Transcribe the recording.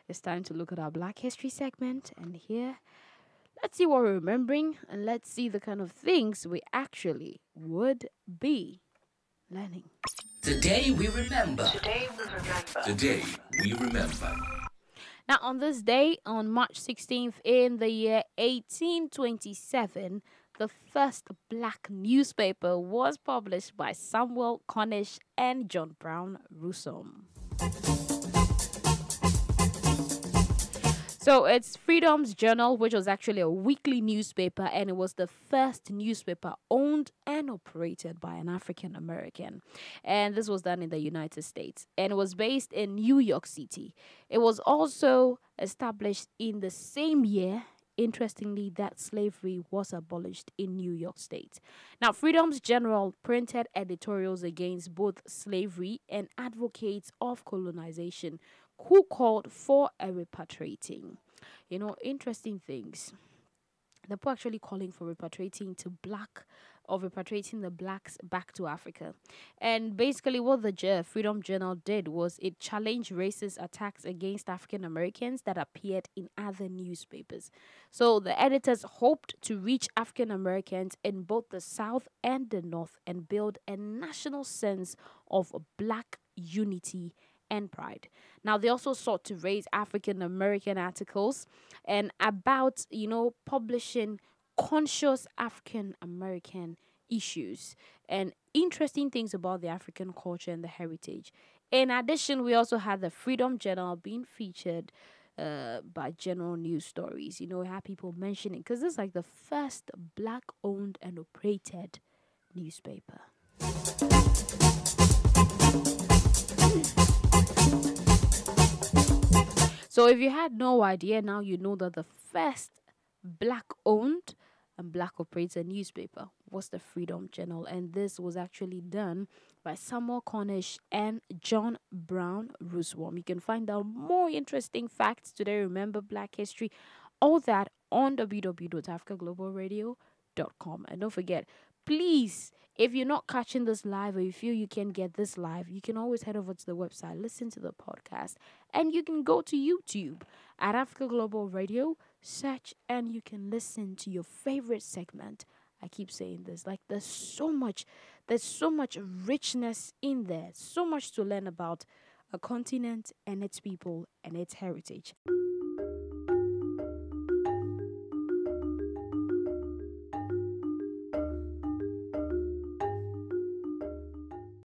It's time to look at our Black History segment, and here, let's see what we're remembering, and let's see the kind of things we actually would be learning. Today we remember. Today we remember. Today we remember. Now, on this day, on March 16th in the year 1827, the first black newspaper was published by Samuel Cornish and John Brown Russom. So it's Freedom's Journal, which was actually a weekly newspaper, and it was the first newspaper owned and operated by an African American. And this was done in the United States, and it was based in New York City. It was also established in the same year, interestingly, that slavery was abolished in New York State. Now, Freedom's Journal printed editorials against both slavery and advocates of colonization who called for a repatriating. Interesting things. The people actually calling for repatriating the blacks back to Africa. And basically what the Freedom Journal did was it challenged racist attacks against African Americans that appeared in other newspapers. So the editors hoped to reach African Americans in both the South and the North and build a national sense of black unity and pride. Now, they also sought to raise African American articles and about, publishing conscious African American issues and interesting things about the African culture and the heritage. In addition, we also had the Freedom Journal being featured by General News Stories. We had people mentioning, because this is like the first black owned and operated newspaper. So if you had no idea, now you know that the first black-owned and black-operated newspaper was the Freedom Journal, and this was actually done by Samuel Cornish and John Brown Russom. You can find out more interesting facts today. Remember Black History, all that on www.africaglobalradio.com. And don't forget, please, if you're not catching this live or you feel you can get this live, you can always head over to the website, listen to the podcast, and you can go to YouTube at Africa Global Radio, search, and you can listen to your favorite segment. I keep saying this, like there's so much richness in there, so much to learn about a continent and its people and its heritage.